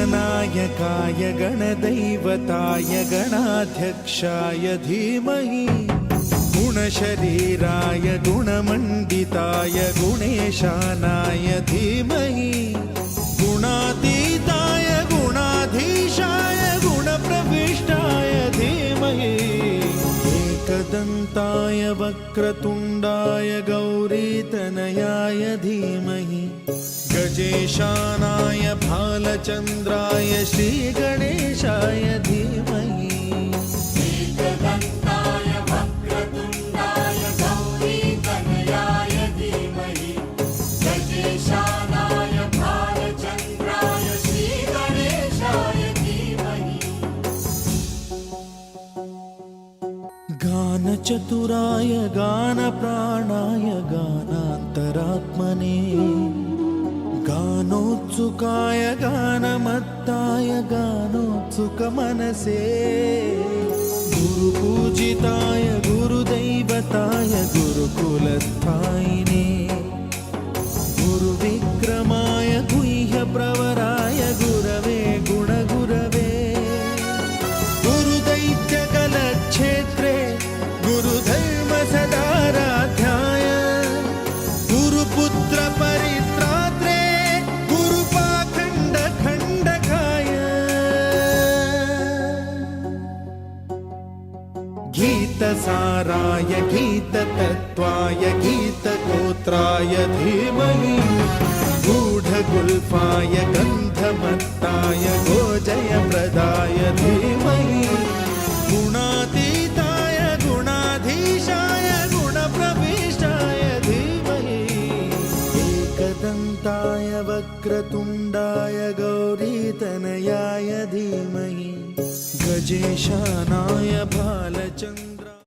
गणनायकाय गणदैवताय गणाध्यक्षाय धीमहि गुणशरीराय गुणमण्डिताय गुणेशानाय धीमहि गुणातीताय गुणाधीशाय गुणप्रविष्टाय धीमहि एकदन्ताय वक्रतुण्डाय गौरीतनयाय धीमहि गजेशानाय भालचन्द्राय श्रीगणेशाय धीमहि एकदन्ताय वक्रतुण्डाय गौरीतनयाय धीमहि गजेशानाय भालचन्द्राय श्रीगणेशाय धीमहि गानचतुराय गानप्राणाय गानान्तरात्मने गानोत्सुकाय गानमत्ताय गानोत्सुकमनसे गुरुपूजिताय गुरुदैवताय गुरुकुलस्थायिने गुरुविक्रमाय गुह्यप्रवराय गुरवे गुणगुरवे गुरुदैत्यकलक्षेत्रे गुरुधर्मसदाराध्याय गुरुपुत्रपरित्रात्रे गीतसाराय गीततत्त्वाय गीतगोत्राय धीमहि गूढगुल्फाय गन्धमत्ताय गोजयप्रदाय धीमहि गुणातीताय गुणाधीशाय गुणप्रविष्टाय धीमहि एकदन्ताय वक्रतुण्डाय गौरीतनयाय धीमहि गजेशानाय भालचन्द्राय